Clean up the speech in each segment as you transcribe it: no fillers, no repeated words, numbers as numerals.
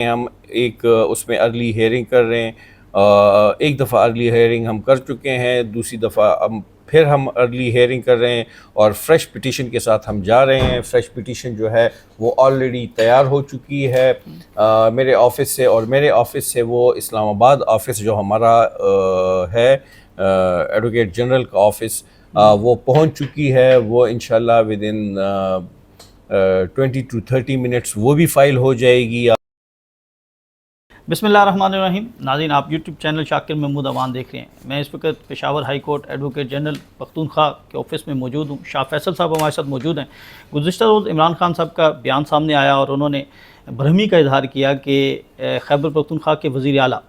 ہم ایک اس میں ارلی ہیئرنگ کر رہے ہیں. ایک دفعہ ارلی ہیئرنگ ہم کر چکے ہیں, دوسری دفعہ پھر ہم ارلی ہیئرنگ کر رہے ہیں اور فریش پٹیشن کے ساتھ ہم جا رہے ہیں. فریش پٹیشن جو ہے وہ آلریڈی تیار ہو چکی ہے میرے آفس سے, اور میرے آفس سے وہ اسلام آباد آفس جو ہمارا ہے ایڈوکیٹ جنرل کا آفس, وہ پہنچ چکی ہے. وہ انشاءاللہ ود ان 20 to 30 منٹس وہ بھی فائل ہو جائے گی. بسم اللہ الرحمن الرحیم. ناظرین, آپ یوٹیوب چینل شاکر محمود اوان دیکھ رہے ہیں. میں اس وقت Peshawar high court advocate general Pakhtunkhwa کے آفس میں موجود ہوں. شاہ فیصل صاحب ہمارے ساتھ موجود ہیں. گزشتہ روز عمران خان صاحب کا بیان سامنے آیا اور انہوں نے برہمی کا اظہار کیا کہ خیبر پختونخوا کے وزیر اعلیٰ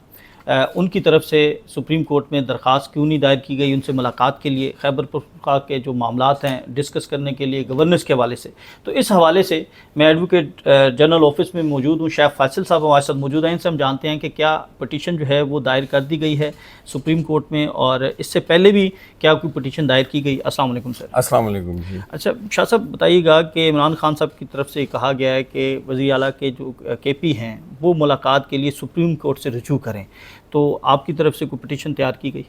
ان کی طرف سے سپریم کورٹ میں درخواست کیوں نہیں دائر کی گئی ان سے ملاقات کے لیے, خیبر پختونخوا کے جو معاملات ہیں ڈسکس کرنے کے لیے گورننس کے حوالے سے. تو اس حوالے سے میں ایڈوکیٹ جنرل آفس میں موجود ہوں. شیخ فیصل صاحب ہمارے ساتھ موجود ہیں. ان سے ہم جانتے ہیں کہ کیا پٹیشن جو ہے وہ دائر کر دی گئی ہے سپریم کورٹ میں, اور اس سے پہلے بھی کیا کوئی پٹیشن دائر کی گئی. السلام علیکم سر. السلام علیکم جی. اچھا شاہ صاحب, بتائیے گا کہ عمران خان صاحب کی طرف سے کہا گیا ہے کہ وزیر اعلیٰ کے جو کے پی ہیں وہ ملاقات کے لیے سپریم کورٹ سے رجوع کریں, تو آپ کی طرف سے کوئی پٹیشن تیار کی گئی؟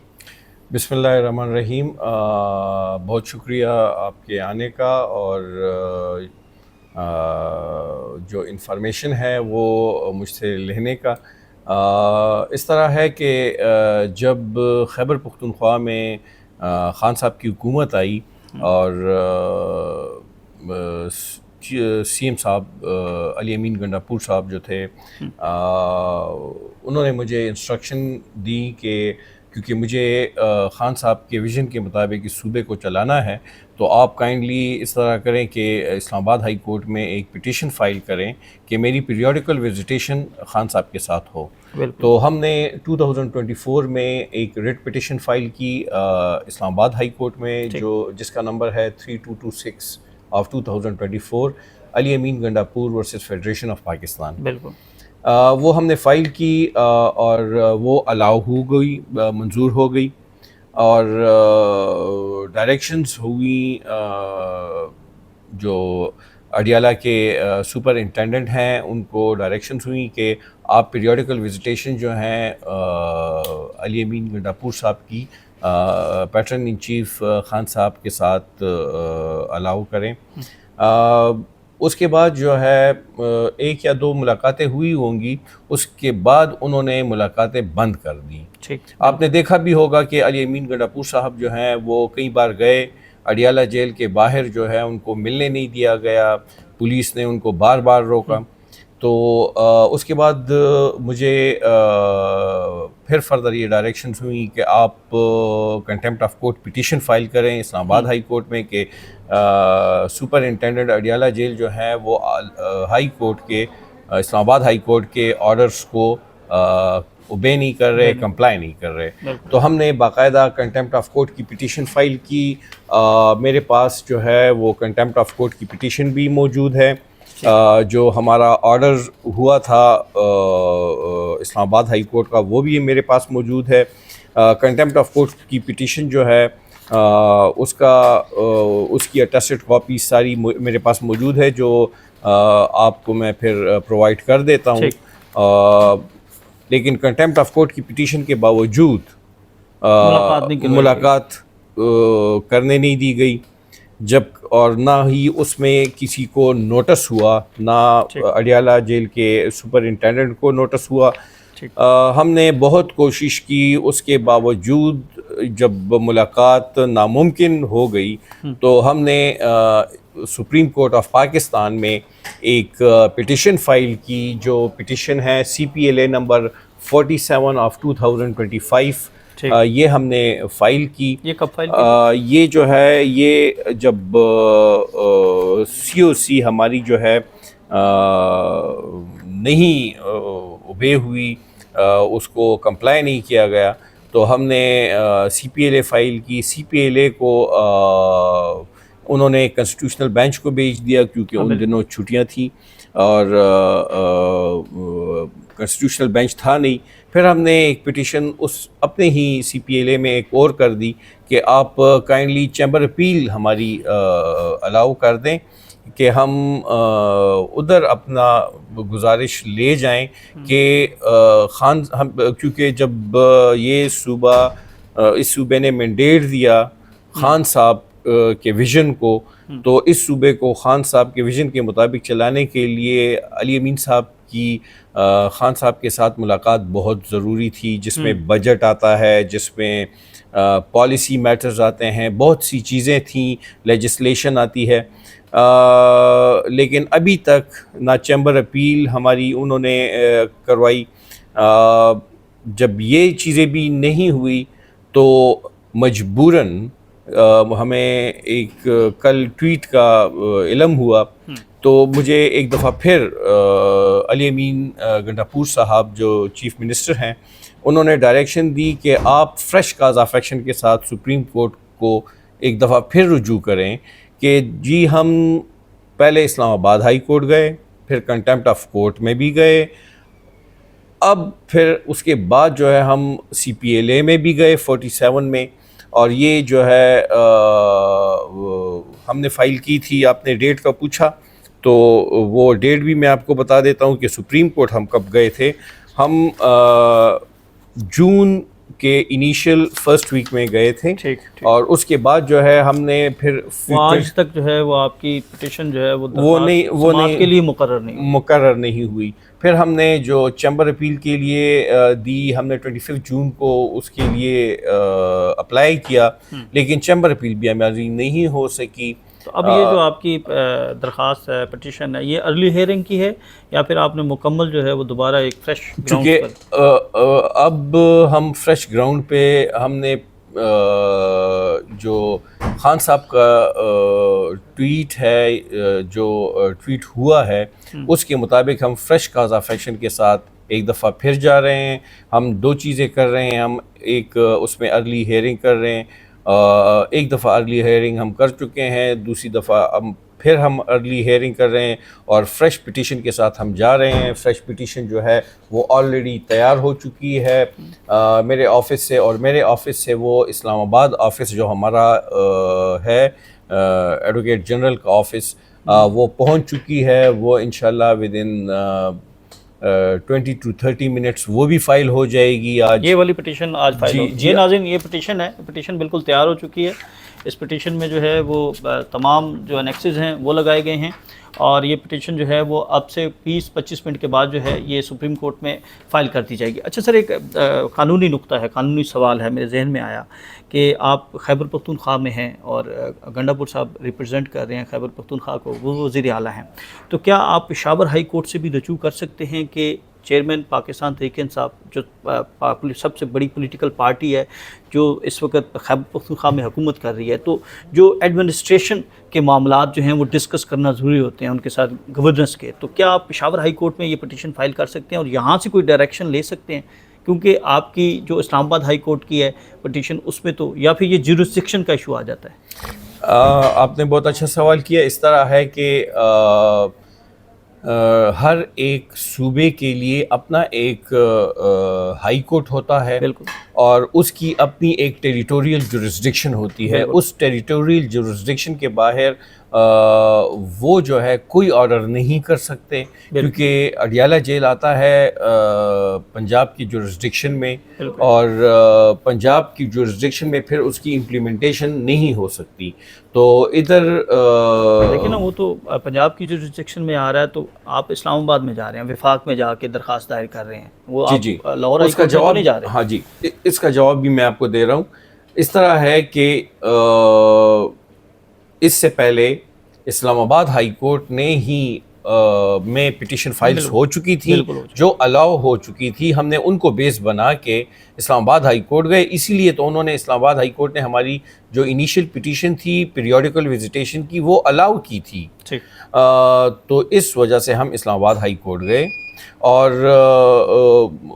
بسم اللہ الرحمن الرحیم. بہت شکریہ آپ کے آنے کا, اور جو انفارمیشن ہے وہ مجھ سے لینے کا. اس طرح ہے کہ جب خیبر پختونخوا میں خان صاحب کی حکومت آئی اور سی ایم صاحب علی امین گنڈاپور صاحب جو تھے, انہوں نے مجھے انسٹرکشن دی کہ کیونکہ مجھے خان صاحب کے ویژن کے مطابق اس صوبے کو چلانا ہے, تو آپ کائنڈلی اس طرح کریں کہ اسلام آباد ہائی کورٹ میں ایک پٹیشن فائل کریں کہ میری پیریوڈیکل وزیٹیشن خان صاحب کے ساتھ ہو. تو ہم نے 2024 میں ایک ریٹ پٹیشن فائل کی اسلام آباد ہائی کورٹ میں, جس کا نمبر ہے 3226 of 2024, Ali Amin Gandapur versus Federation of Pakistan. بالکل. وہ ہم نے فائل کی اور وہ الاؤ ہو گئی, منظور ہو گئی, اور ڈائریکشنز ہوئی جو اڈیالہ کے سپر انٹینڈنٹ ہیں ان کو ڈائریکشنز ہوئیں کہ آپ پیریوڈیکل وزیٹیشن جو ہیں علی امین گنڈاپور صاحب کی پیٹرن ان چیف خان صاحب کے ساتھ الاؤ کریں. اس کے بعد جو ہے ایک یا دو ملاقاتیں ہوئی ہوں گی, اس کے بعد انہوں نے ملاقاتیں بند کر دیں. آپ نے دیکھا بھی ہوگا کہ علی امین گنڈاپور صاحب جو ہیں وہ کئی بار گئے اڈیالہ جیل کے باہر, جو ہے ان کو ملنے نہیں دیا گیا, پولیس نے ان کو بار بار روکا. تو اس کے بعد مجھے پھر فردر یہ ڈائریکشنز ہوئیں کہ آپ contempt of court petition file کریں اسلام آباد ہائی کورٹ میں کہ سپر انٹینڈنٹ اڈیالہ جیل جو ہے وہ ہائی کورٹ کے اسلام آباد ہائی کورٹ کے آرڈرز کو اوبے نہیں کر رہے, کمپلائی نہیں کر رہے. تو ہم نے باقاعدہ کنٹیمپٹ آف کورٹ کی پٹیشن فائل کی. میرے پاس جو ہے وہ کنٹیمپٹ آف کورٹ کی پٹیشن بھی موجود ہے, جو ہمارا آرڈر ہوا تھا اسلام آباد ہائی کورٹ کا, وہ بھی میرے پاس موجود ہے. کنٹیمپٹ آف کورٹ کی پٹیشن جو ہے اس کی اٹیسٹڈ کاپی ساری میرے پاس موجود ہے, جو آپ کو میں پھر پرووائڈ کر دیتا ہوں. لیکن کنٹیمپٹ آف کورٹ کی پٹیشن کے باوجود ملاقات کرنے نہیں دی گئی, جب اور نہ ہی اس میں کسی کو نوٹس ہوا, نہ اڈیالہ جیل کے سپر انٹینڈنٹ کو نوٹس ہوا. ہم نے بہت کوشش کی, اس کے باوجود جب ملاقات ناممکن ہو گئی تو ہم نے سپریم کورٹ آف پاکستان میں ایک پٹیشن فائل کی, جو پٹیشن ہے CPLA نمبر 47 آف 2025. یہ ہم نے فائل کی. یہ کب فائل کی؟ یہ جو ہے یہ جب COC ہماری جو ہے نہیں اوبے ہوئی, اس کو کمپلائی نہیں کیا گیا, تو ہم نے CPLA فائل کی. CPLA کو انہوں نے کنسٹیٹیوشنل بینچ کو بھیج دیا کیونکہ ان دنوں چھٹیاں تھیں اور کنسٹیٹیوشنل بینچ تھا نہیں. پھر ہم نے ایک پٹیشن اس اپنے ہی CPLA میں ایک اور کر دی کہ آپ کائنڈلی چیمبر اپیل ہماری الاؤ کر دیں کہ ہم ادھر اپنا گزارش لے جائیں کہ خان ہم کیونکہ جب یہ صوبہ اس صوبے نے مینڈیٹ دیا خان صاحب کے ویژن کو، تو اس صوبے کو خان صاحب کے ویژن کے مطابق چلانے کے لیے علی امین صاحب کی خان صاحب کے ساتھ ملاقات بہت ضروری تھی، جس میں بجٹ آتا ہے، جس میں پالیسی میٹرز آتے ہیں، بہت سی چیزیں تھیں، لیجسلیشن آتی ہے، لیکن ابھی تک نہ چیمبر اپیل ہماری انہوں نے کروائی۔ جب یہ چیزیں بھی نہیں ہوئی تو مجبوراً ہمیں ایک کل ٹویٹ کا علم ہوا، تو مجھے ایک دفعہ پھر علی امین گنڈاپور صاحب جو چیف منسٹر ہیں، انہوں نے ڈائریکشن دی کہ آپ فریش کاز آف ایکشن کے ساتھ سپریم کورٹ کو ایک دفعہ پھر رجوع کریں کہ جی ہم پہلے اسلام آباد ہائی کورٹ گئے، پھر کنٹیمپٹ آف کورٹ میں بھی گئے، اب پھر اس کے بعد جو ہے ہم سی پی ایل اے میں بھی گئے 47 میں، اور یہ جو ہے ہم نے فائل کی تھی، آپ نے ڈیٹ کا پوچھا تو وہ ڈیٹ بھی میں آپ کو بتا دیتا ہوں کہ سپریم کورٹ ہم کب گئے تھے۔ ہم جون کے انیشیل فرسٹ ویک میں گئے تھے، اور اس کے بعد جو ہے ہم نے پھر آج تک جو ہے وہ آپ کی پٹیشن جو ہے وہ نہیں کے لیے مقرر نہیں ہوئی۔ پھر ہم نے جو چیمبر اپیل کے لیے دی، ہم نے 25 جون کو اس کے لیے اپلائی کیا، لیکن چیمبر اپیل بھی ہماری نہیں ہو سکی۔ تو اب یہ جو آپ کی درخواست ہے، پٹیشن ہے، یہ ارلی ہیئرنگ کی ہے یا پھر آپ نے مکمل جو ہے وہ دوبارہ ایک فریش گراؤنڈ پر؟ چونکہ اب ہم فریش گراؤنڈ پہ ہم نے جو خان صاحب کا ٹویٹ ہے، جو ٹویٹ ہوا ہے، اس کے مطابق ہم فریش کاز آف ایکشن کے ساتھ ایک دفعہ پھر جا رہے ہیں۔ ہم دو چیزیں کر رہے ہیں، ہم ایک اس میں ارلی ہیئرنگ کر رہے ہیں، ایک دفعہ ارلی ہیئرنگ ہم کر چکے ہیں، دوسری دفعہ پھر ہم ارلی ہیئرنگ کر رہے ہیں، اور فریش پٹیشن کے ساتھ ہم جا رہے ہیں۔ فریش پٹیشن جو ہے وہ آلریڈی تیار ہو چکی ہے میرے آفس سے، اور میرے آفس سے وہ اسلام آباد آفس جو ہمارا ہے ایڈوکیٹ جنرل کا آفس، وہ پہنچ چکی ہے۔ وہ انشاءاللہ ود ان 20 to 30 منٹس وہ بھی فائل ہو جائے گی آج۔ یہ والی پٹیشن آج فائل ہو جی ناظرین، یہ پٹیشن ہے، پٹیشن بالکل تیار ہو چکی ہے۔ اس پٹیشن میں جو ہے وہ تمام جو انیکسز ہیں وہ لگائے گئے ہیں، اور یہ پٹیشن جو ہے وہ اب سے 20-25 منٹ کے بعد جو ہے یہ سپریم کورٹ میں فائل کر دی جائے گی۔ اچھا سر، ایک قانونی نقطہ ہے، قانونی سوال ہے میرے ذہن میں آیا کہ آپ خیبر پختونخوا میں ہیں اور گنڈاپور صاحب ریپرزینٹ کر رہے ہیں خیبر پختونخوا کو، وہ وزیر اعلیٰ ہیں، تو کیا آپ پشاور ہائی کورٹ سے بھی رجوع کر سکتے ہیں کہ چیئرمین پاکستان تحریک انصاف جو سب سے بڑی پولیٹیکل پارٹی ہے جو اس وقت خیبر پختونخوا میں حکومت کر رہی ہے، تو جو ایڈمنسٹریشن کے معاملات جو ہیں وہ ڈسکس کرنا ضروری ہوتے ہیں ان کے ساتھ گورننس کے، تو کیا آپ پشاور ہائی کورٹ میں یہ پٹیشن فائل کر سکتے ہیں اور یہاں سے کوئی ڈائریکشن لے سکتے ہیں؟ کیونکہ آپ کی جو اسلام آباد ہائی کورٹ کی ہے پٹیشن، اس میں تو یا پھر یہ جیورسڈکشن کا ایشو آ جاتا ہے؟ آپ نے بہت اچھا سوال کیا۔ اس طرح ہے کہ ہر ایک صوبے کے لیے اپنا ایک ہائی کورٹ ہوتا ہے، بالکل، اور اس کی اپنی ایک ٹیریٹوریل جورسڈکشن ہوتی ہے۔ اس ٹیریٹوریل جورسڈکشن کے باہر وہ جو ہے کوئی آرڈر نہیں کر سکتے، کیونکہ اڈیالہ جیل آتا ہے پنجاب کی جورسڈکشن میں، اور پنجاب کی جورسڈکشن میں پھر اس کی امپلیمنٹیشن نہیں ہو سکتی۔ تو ادھر لیکن نا وہ تو پنجاب کی جورسڈکشن میں آ رہا ہے، تو آپ اسلام آباد میں جا رہے ہیں، وفاق میں جا کے درخواست دائر کر رہے ہیں، وہ جی لاہور ہائی کورٹ میں نہیں جا رہے؟ ہاں جی، اس کا جواب بھی میں آپ کو دے رہا ہوں۔ اس طرح ہے کہ اس سے پہلے اسلام آباد ہائی کورٹ نے ہی میں پٹیشن فائلز ہو چکی تھی، جو الاؤ ہو چکی تھی، ہم نے ان کو بیس بنا کے اسلام آباد ہائی کورٹ گئے۔ اسی لیے تو انہوں نے اسلام آباد ہائی کورٹ نے ہماری جو انیشیل پٹیشن تھی پیریوڈیکل وزیٹیشن کی، وہ الاؤ کی تھی، تو اس وجہ سے ہم اسلام آباد ہائی کورٹ گئے۔ اور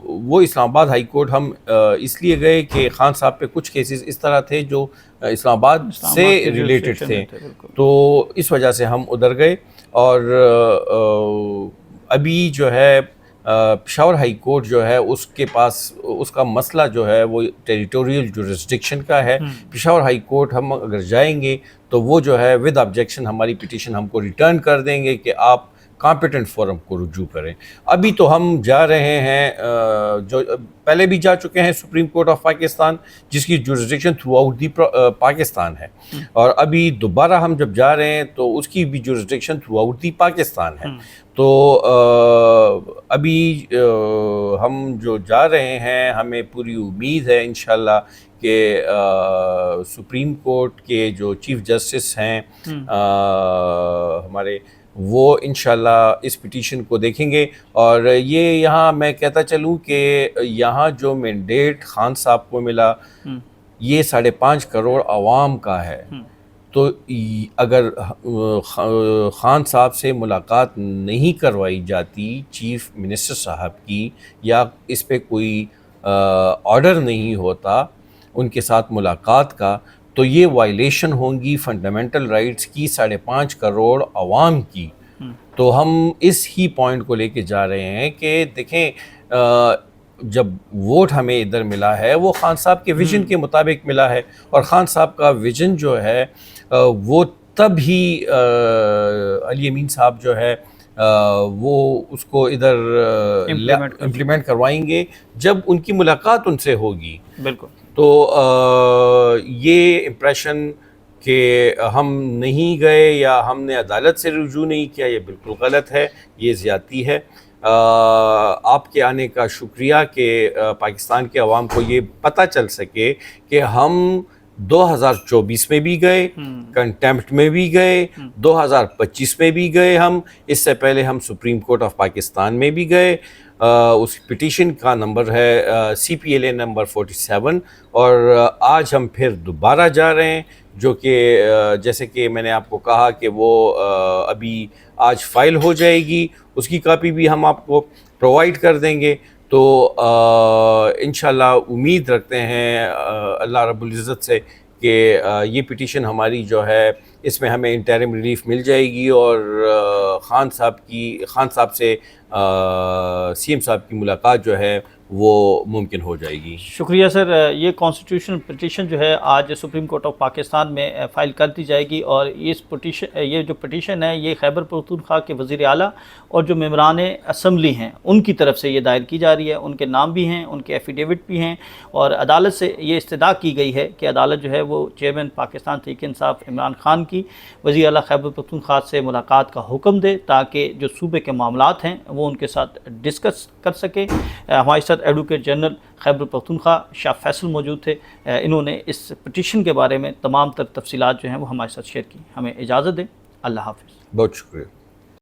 وہ اسلام آباد ہائی کورٹ ہم اس لیے گئے کہ خان صاحب پہ کچھ کیسز اس طرح تھے جو اسلام آباد سے ریلیٹڈ تھے، تو اس وجہ سے ہم ادھر گئے۔ اور ابھی جو ہے پشاور ہائی کورٹ جو ہے اس کے پاس اس کا مسئلہ جو ہے وہ ٹیریٹوریل جورسڈکشن کا ہے. پشاور ہائی کورٹ ہم اگر جائیں گے تو وہ جو ہے ود آبجیکشن ہماری پٹیشن ہم کو ریٹرن کر دیں گے کہ آپ کامپیٹنٹ فورم کو رجوع کریں. ابھی تو ہم جا رہے ہیں جو پہلے بھی جا چکے ہیں سپریم کورٹ آف پاکستان جس کی jurisdiction through out the Pakistan ہے, اور ابھی دوبارہ ہم جب جا رہے ہیں تو اس کی بھی jurisdiction through out the Pakistan ہے. تو ابھی ہم جو جا رہے ہیں ہمیں پوری امید ہے انشاءاللہ کہ سپریم کورٹ کے جو چیف جسٹس ہیں ہمارے, وہ انشاءاللہ اس پٹیشن کو دیکھیں گے. اور یہ یہاں میں کہتا چلوں کہ یہاں جو مینڈیٹ خان صاحب کو ملا یہ 5.5 کروڑ عوام کا ہے. تو اگر خان صاحب سے ملاقات نہیں کروائی جاتی چیف منسٹر صاحب کی, یا اس پہ کوئی آرڈر نہیں ہوتا ان کے ساتھ ملاقات کا, تو یہ وائلیشن ہوں گی فنڈامنٹل رائٹس کی 5.5 کروڑ عوام کی. تو ہم اس ہی پوائنٹ کو لے کے جا رہے ہیں کہ دیکھیں جب ووٹ ہمیں ادھر ملا ہے وہ خان صاحب کے ویژن کے مطابق ملا ہے, اور خان صاحب کا ویژن جو ہے وہ تب ہی علی امین صاحب جو ہے وہ اس کو ادھر امپلیمنٹ کروائیں گے جب ان کی ملاقات ان سے ہوگی. بالکل. تو یہ امپریشن کہ ہم نہیں گئے یا ہم نے عدالت سے رجوع نہیں کیا یہ بالکل غلط ہے, یہ زیادتی ہے. آپ کے آنے کا شکریہ کہ پاکستان کے عوام کو یہ پتہ چل سکے کہ ہم 2024 میں بھی گئے, کنٹیمپٹ میں بھی گئے, 2025 میں بھی گئے, ہم اس سے پہلے ہم سپریم کورٹ آف پاکستان میں بھی گئے. اس پٹیشن کا نمبر ہے CPLA نمبر 47, اور آج ہم پھر دوبارہ جا رہے ہیں جو کہ جیسے کہ میں نے آپ کو کہا کہ وہ ابھی آج فائل ہو جائے گی, اس کی کاپی بھی ہم آپ کو پرووائڈ کر دیں گے. تو انشاءاللہ امید رکھتے ہیں اللہ رب العزت سے کہ یہ پٹیشن ہماری جو ہے اس میں ہمیں انٹرم ریلیف مل جائے گی, اور خان صاحب سے CM صاحب کی ملاقات جو ہے وہ ممکن ہو جائے گی. شکریہ سر. یہ کانسٹیٹیوشنل پٹیشن جو ہے آج سپریم کورٹ آف پاکستان میں فائل کر دی جائے گی, اور یہ جو پٹیشن ہے یہ خیبر پختونخوا کے وزیر اعلیٰ اور جو ممبران اسمبلی ہیں ان کی طرف سے یہ دائر کی جا رہی ہے. ان کے نام بھی ہیں, ان کے ایفیڈیوٹ بھی ہیں, اور عدالت سے یہ استدعا کی گئی ہے کہ عدالت جو ہے وہ چیئرمین پاکستان تحریک انصاف عمران خان کی وزیر اعلیٰ خیبر پختونخوا سے ملاقات کا حکم دے تاکہ جو صوبے کے معاملات ہیں وہ ان کے ساتھ ڈسکس کر سکے. ہمارے ساتھ ایڈوکیٹ جنرل خیبر پختونخوا شاہ فیصل موجود تھے. انہوں نے اس پٹیشن کے بارے میں تمام تر تفصیلات جو ہیں وہ ہمارے ساتھ شیئر کی. ہمیں اجازت دیں. اللہ حافظ. بہت شکریہ.